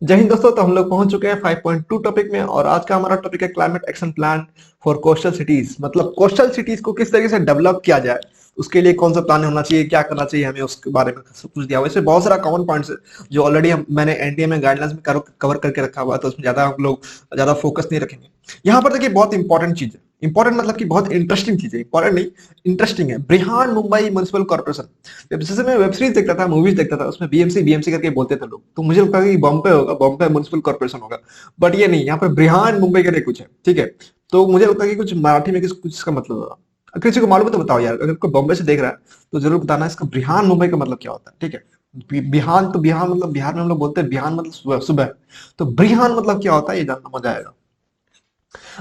जय हिंद दोस्तों। तो हम लोग पहुंच चुके हैं 5.2 टॉपिक में और आज का हमारा टॉपिक है climate action plan for coastal cities. मतलब कोस्टल सिटीज को किस तरीके से डेवलप किया जाए, उसके लिए कौन सा प्लान होना चाहिए, क्या करना चाहिए हमें, उसके बारे में सब कुछ दिया हुआ है। इसमें बहुत सारा कॉमन पॉइंट्स है जो ऑलरेडी मैंने एनडीए में गाइडलाइंस में कवर करके रखा हुआ है, तो उसमें ज्यादा हम लोग ज्यादा फोकस नहीं रखेंगे। यहाँ पर देखिए बहुत इंपॉर्टेंट चीज है, इंपॉर्टेंट मतलब कि बहुत इंटरेस्टिंग चीज है, इंपॉर्टेंट नहीं इंटरेस्टिंग है। ब्रिहान मुंबई म्युनिसिपल कॉर्पोरेशन, जैसे मैं वेब सीरीज देखता था, मूवीज देखता था, उसमें बीएमसी बीएमसी करके बोलते थे लोग, तो मुझे लगता था कि बॉम्बे होगा, बॉम्बे म्युनिसिपल कॉर्पोरेशन होगा। बट ये नहीं, यहाँ पे ब्रिहान मुंबई करके कुछ है, ठीक है। तो मुझे लगता है कि कुछ मराठी में कुछ इसका मतलब होगा। अगर किसी को मालूम है तो बताओ यार, अगर कोई बॉम्बे से देख रहा है तो जरूर बताना इसका ब्रिहान मुंबई का मतलब क्या होता है, ठीक है। बिहान तो बिहान मतलब बिहार में हम लोग बोलते हैं बिहान मतलब सुबह सुबह, तो ब्रिहान मतलब क्या होता है ये जानना मजा आएगा।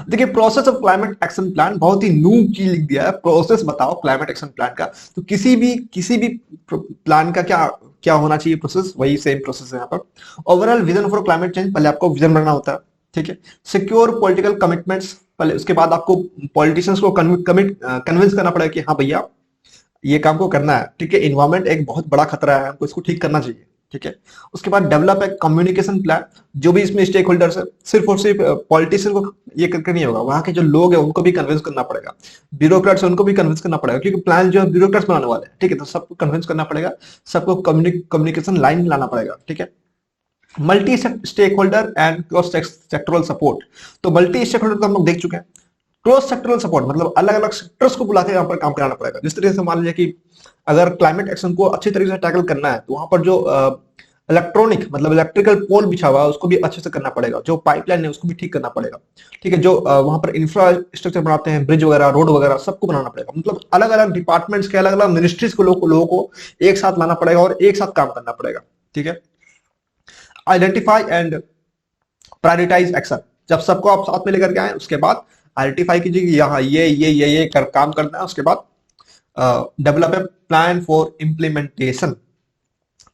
देखिए process of climate action plan, बहुत ही नूब चीज लिख दिया है, प्रोसेस बताओ क्लाइमेट एक्शन प्लान का। तो किसी भी प्लान का क्या क्या होना चाहिए प्रोसेस, वही सेम प्रोसेस है यहाँ पर। Overall vision for climate change, पहले आपको विजन बनाना होता है, ठीक है। सिक्योर पॉलिटिकल कमिटमेंट्स, पहले उसके बाद आपको पॉलिटिशियंस को कन्विंस करना पड़ेगा कि हाँ भैया ये काम को करना है, ठीक है। इन्वायरमेंट एक बहुत बड़ा खतरा है, हमको इसको ठीक करना चाहिए, ठीक है। उसके बाद डेवलप एक कम्युनिकेशन प्लान, जो भी इसमें स्टेक होल्डर्स है, सिर्फ और सिर्फ पॉलिटिशियन को ये करके नहीं होगा, वहां के जो लोग हैं उनको भी कन्विंस करना पड़ेगा, ब्यूरोक्रेट्स उनको भी कन्विंस करना पड़ेगा, क्योंकि प्लान जो है ब्यूरोक्रेट्स बनाने वाले हैं, ठीक है। तो सबको कन्विंस करना पड़ेगा, सबको कम्युनिकेशन लाइन लाना पड़ेगा, ठीक है। Multi stakeholder and cross sectoral support, तो मल्टी स्टेक होल्डर तो हम लोग देख चुके हैं। क्रॉस सेक्टरल सपोर्ट मतलब अलग अलग सेक्टर्स को बुला के यहाँ पर काम कराना पड़ेगा। जिस तरीके से मान लीजिए कि अगर क्लाइमेट एक्शन को अच्छी तरीके से टैकल करना है तो वहां पर जो इलेक्ट्रॉनिक मतलब इलेक्ट्रिकल पोल बिछा हुआ है उसको भी अच्छे से करना पड़ेगा, जो पाइपलाइन है उसको भी ठीक करना पड़ेगा, ठीक है। जो वहां पर इंफ्रास्ट्रक्चर बनाते हैं, ब्रिज वगैरह, रोड वगैरह, सबको बनाना पड़ेगा। मतलब अलग अलग डिपार्टमेंट्स के, अलग अलग मिनिस्ट्रीज को लोगों को एक साथ लाना पड़ेगा और एक साथ काम करना पड़ेगा, ठीक है। आइडेंटिफाई एंड प्रायोरिटाइज एक्शन, जब सबको आप साथ में लेकर के आए उसके बाद आइडेंटिफाई कीजिए कि यहाँ ये काम करना है। उसके बाद develop a plan for implementation,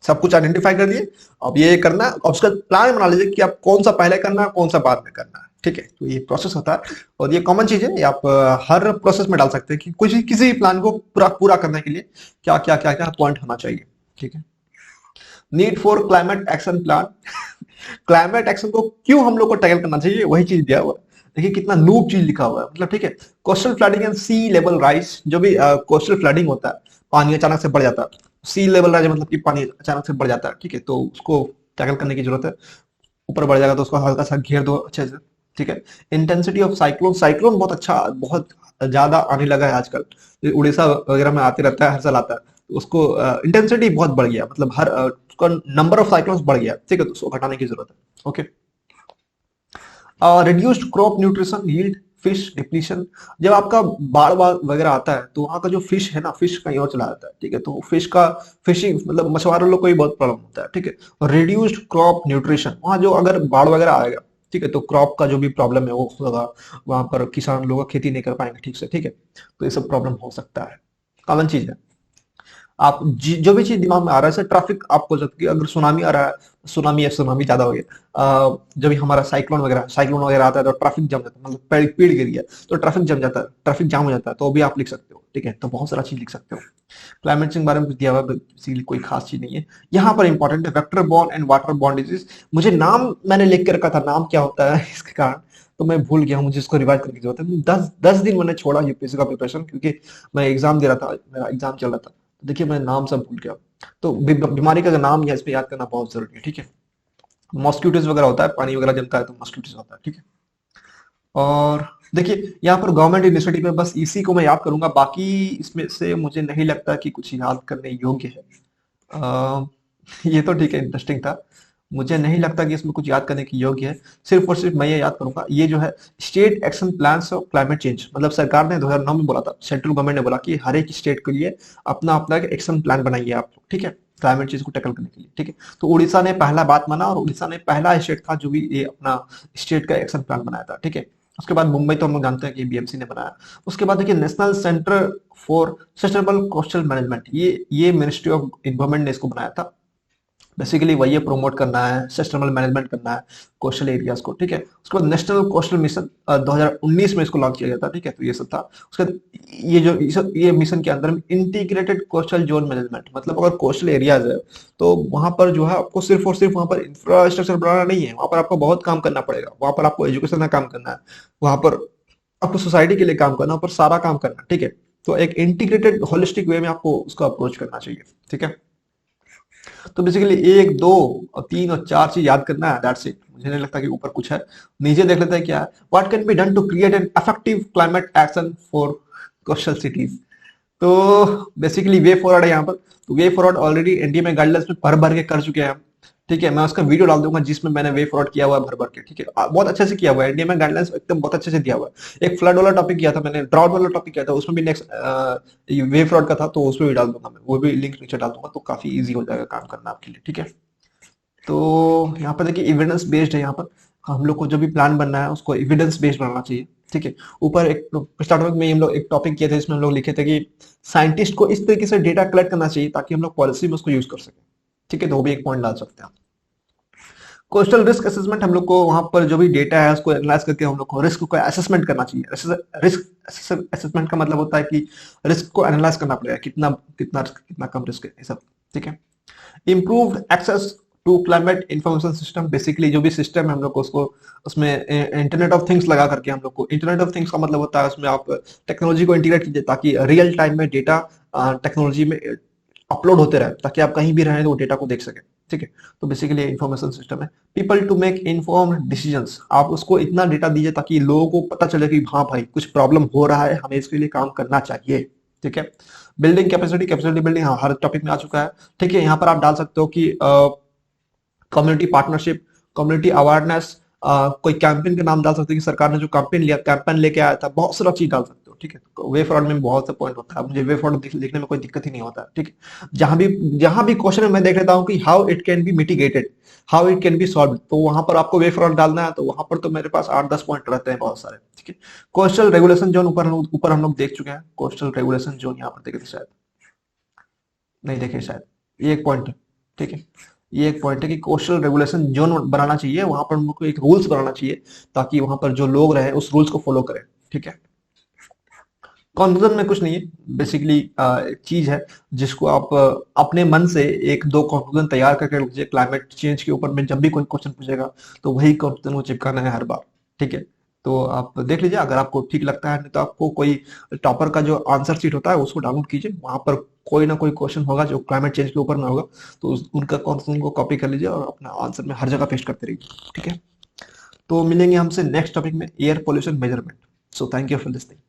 सब कुछ आइडेंटिफाई कर लिए, अब ये करना है, अब उसका प्लान बना लीजिए कि आप कौन सा पहले करना है, कौन सा बाद में करना है, ठीक है। तो ये प्रोसेस होता है और ये कॉमन चीज है, ये आप हर प्रोसेस में डाल सकते हैं कि कुछ किसी भी प्लान को पूरा पूरा करने के लिए क्या पॉइंट होना चाहिए, ठीक है। Need for climate action plan, climate action को क्यों हम लोग को टैकल करना चाहिए, वही चीज दिया हुआ है। देखिए कितना नूब चीज लिखा हुआ है, मतलब ठीक है। Coastal flooding and sea level rise, जो भी कोस्टल फ्लडिंग होता है, पानी अचानक से बढ़ जाता है, सी लेवल राइज मतलब कि पानी अचानक से बढ़ जाता है, ठीक है। तो उसको टैकल करने की जरूरत है, ऊपर बढ़ जाएगा तो उसको हल्का सा घेर दो अच्छे से, ठीक है। इंटेंसिटी ऑफ साइक्लोन, साइक्लोन बहुत अच्छा, बहुत ज्यादा आने लगा है आजकल, उड़ीसा वगैरह में आते रहता है, हर साल आता है, तो उसको इंटेंसिटी बहुत बढ़ गया, मतलब हर उसका नंबर ऑफ साइक्लोन्स बढ़ गया, ठीक है। तो उसको घटाने की जरूरत है, okay. Reduced crop nutrition yield, fish depletion, जब आपका बाढ़ वगैरह आता है तो वहाँ का जो फिश है ना, फिश कहीं और चला जाता है, ठीक है। तो फिश का फिशिंग मतलब मछुआरों लोग को भी बहुत प्रॉब्लम होता है, ठीक है। और रिड्यूस्ड क्रॉप न्यूट्रिशन, वहाँ जो अगर बाढ़ वगैरह आएगा, ठीक है, तो क्रॉप का जो भी प्रॉब्लम है वो होगा, वहां पर किसान लोग खेती नहीं कर पाएंगे ठीक से, ठीक है। तो ये सब प्रॉब्लम हो सकता है, कॉमन चीज है। आप जो भी चीज दिमाग में आ रहा है, जैसे ट्रैफिक आप बोल सकते हैं, अगर सुनामी आ रहा है, सुनामी या सुनामी ज्यादा हो गया, जब भी हमारा साइक्लोन वगैरह आता है तो ट्रैफिक जम जाता है, मतलब पेड़ गिर गया तो ट्रैफिक जम जाता है, ट्रैफिक जाम हो जाता है, तो भी आप लिख सकते हो, ठीक है। तो बहुत सारा चीज लिख सकते हो। क्लाइमेट चेंज के बारे में कुछ दिया हुआ है, इसीलिए कोई खास चीज नहीं है। यहाँ पर इंपॉर्टेंट है vector borne and water borne disease, मुझे नाम मैंने लिख के रखा था, नाम क्या होता है इसके कारण तो मैं भूल गया हूँ, मुझे इसको रिवाइज करने की जरूरत है। 10 दिन मैंने छोड़ा यूपीएससी का प्रिपरेशन, क्योंकि मैं एग्जाम दे रहा था, मेरा एग्जाम चल रहा था, तो देखिए मैं नाम सब भूल गया। तो बीमारी का नाम या इसमें याद करना बहुत जरूरी है, ठीक है। मॉस्किटोज वगैरह होता है, पानी वगैरह जमता है तो मॉस्किटोज होता है, ठीक है। और देखिए यहाँ पर गवर्नमेंट इनिशिएटिव है, बस इसी को मैं याद करूंगा, बाकी इसमें से मुझे नहीं लगता कि कुछ याद करने योग्य है। ये तो ठीक है, इंटरेस्टिंग था, मुझे नहीं लगता कि इसमें कुछ याद करने की योग्य है। सिर्फ और सिर्फ मैं ये याद करूंगा, ये जो है state action plan of climate change, मतलब सरकार ने 2009 में बोला था, सेंट्रल गवर्नमेंट ने बोला कि हर एक स्टेट के लिए अपना अपना एक एक्शन प्लान बनाइए आप, ठीक है, क्लाइमेट चेंज को टैकल करने के लिए, ठीक है। तो उड़ीसा ने पहला बात माना और उड़ीसा ने पहला स्टेट था जो भी ये अपना स्टेट का एक्शन प्लान बनाया था, ठीक है। उसके बाद मुंबई तो हम लोग जानते हैं कि बीएमसी ने बनाया। उसके बाद देखिए national centre for sustainable coastal management, ये मिनिस्ट्री ऑफ एनवायरमेंट ने इसको बनाया था। बेसिकली वही प्रमोट करना है, सस्टेनेबल मैनेजमेंट करना है कोस्टल एरियाज को, ठीक है। उसके बाद नेशनल कोस्टल मिशन 2019 में इसको लॉन्च किया गया था, ठीक है। तो ये सब था। उसके बाद ये मिशन के अंदर में इंटीग्रेटेड कोस्टल जोन मैनेजमेंट, मतलब अगर कोस्टल एरियाज है तो वहां पर जो है आपको सिर्फ और सिर्फ वहां पर इंफ्रास्ट्रक्चर बनाना नहीं है, वहां पर आपको बहुत काम करना पड़ेगा। वहां पर आपको एजुकेशन का काम करना है, वहां पर आपको सोसाइटी के लिए काम करना, वहां पर सारा काम करना, ठीक है। तो एक इंटीग्रेटेड होलिस्टिक वे में आपको उसका अप्रोच करना चाहिए, ठीक है। तो बेसिकली एक दो और तीन और चार चीज याद करना है, दैट्स इट। मुझे नहीं लगता कि ऊपर कुछ है। नीचे देख लेते हैं क्या है। What can be done to create an effective climate action for coastal cities. तो बेसिकली वे फॉरवर्ड है यहाँ पर। तो वे फॉरवर्ड ऑलरेडी एनडीए में गाइडलाइंस में भर भर के कर चुके हैं हम, ठीक है। मैं उसका वीडियो डाल दूंगा जिसमें मैंने वे फॉरवर्ड किया हुआ है भर भर के, ठीक है। बहुत अच्छे से किया हुआ है, एनडीए में गाइडलाइंस एकदम बहुत अच्छे से दिया हुआ है। एक फ्लड वाला टॉपिक किया था मैंने, ड्राउट वाला टॉपिक किया था, उसमें भी नेक्स्ट वे फॉरवर्ड का था, तो उसमें भी डाल दूंगा मैं, वो भी लिंक नीचे डाल दूंगा, तो काफी ईजी हो जाएगा काम करना आपके लिए, ठीक है। तो यहाँ पर देखिए एविडेंस बेस्ड है। यहाँ पर हम लोग को जो भी प्लान बनना है उसको एविडेंस बेस्ड बनाना चाहिए, ठीक है। ऊपर एक स्टार्टिंग में हम लोग एक टॉपिक किए थे, इसमें हम लोग लिखे थे कि साइंटिस्ट को इस तरीके से डेटा कलेक्ट करना चाहिए ताकि हम लोग पॉलिसी में उसको यूज कर सकें, ठीक है। तो वो भी एक पॉइंट डाल सकते हैं। कोस्टल रिस्क असेसमेंट, हम लोग को वहां पर जो भी डेटा है उसको एनालाइज करके हम लोग को रिस्क को असेसमेंट करना चाहिए। रिस्क असेसमेंट का मतलब होता है कि रिस्क को एनालाइज करना पड़ेगा, कितना कितना कितना कम रिस्क है, ये सब, ठीक है। Improved access to climate information system, basically जो भी सिस्टम है हम लोग को उसको उसमें इंटरनेट ऑफ थिंग्स लगा करके हम लोग को, इंटरनेट ऑफ थिंग्स का मतलब होता है उसमें आप टेक्नोलॉजी को इंटीग्रेट कीजिए ताकि रियल टाइम में डेटा टेक्नोलॉजी में अपलोड होते रहे, ताकि आप कहीं भी रहें तो वो डेटा को देख सके, ठीक है। तो बेसिकली इंफॉर्मेशन सिस्टम है। People to make informed decisions, आप उसको इतना डेटा दीजिए ताकि लोगों को पता चले कि हाँ भाई कुछ प्रॉब्लम हो रहा है, हमें इसके लिए काम करना चाहिए, ठीक है। बिल्डिंग कैपेसिटी बिल्डिंग, हाँ हर टॉपिक में आ चुका है, ठीक है। यहाँ पर आप डाल सकते हो कि कम्युनिटी पार्टनरशिप, कम्युनिटी अवेयरनेस, कोई कैंपेन के नाम डाल सकते हो कि सरकार ने जो कैंपेन लेके आया था, बहुत सारा चीज डाल सकते हो, ठीक है। वे फॉरवर्ड में बहुत से पॉइंट होता है, मुझे वे फॉरवर्ड लिखने में कोई दिक्कत ही नहीं होता, ठीक है। जहां भी क्वेश्चन में मैं देख लेता हूँ कि how it can be mitigated, how it can be solve, तो वहां पर आपको वे फॉरवर्ड डालना है। तो वहां पर तो मेरे पास 8-10 पॉइंट रहते हैं बहुत सारे, ठीक है। कोस्टल रेगुलेशन जोन, ऊपर हम लोग देख चुके हैं। कोस्टल रेगुलेशन जोन यहाँ पर देखे थे शायद, नहीं देखे शायद, ये एक पॉइंट है, ठीक है। ये एक पॉइंट है कि कोस्टल रेगुलेशन जोन बनाना चाहिए, वहां पर हमको एक रूल्स बनाना चाहिए ताकि वहां पर जो लोग रहे उस रूल्स को फॉलो करें, ठीक है। कंक्लूजन में कुछ नहीं है, बेसिकली एक चीज है जिसको आप अपने मन से एक दो कंक्लूजन तैयार करके रख लीजिए क्लाइमेट चेंज के ऊपर में। जब भी कोई क्वेश्चन पूछेगा तो वही कंक्लूजन को चिपकाना है हर बार, ठीक है। तो आप देख लीजिए, अगर आपको ठीक लगता है, नहीं तो आपको कोई टॉपर का जो आंसर शीट होता है उसको डाउनलोड कीजिए, वहां पर कोई ना कोई क्वेश्चन होगा जो क्लाइमेट चेंज के ऊपर में होगा, तो उनका कंक्लूजन को कॉपी कर लीजिए और अपना आंसर में हर जगह पेस्ट करते रहिए, ठीक है। तो मिलेंगे हमसे नेक्स्ट टॉपिक में, air pollution measurement. So thank you for listening.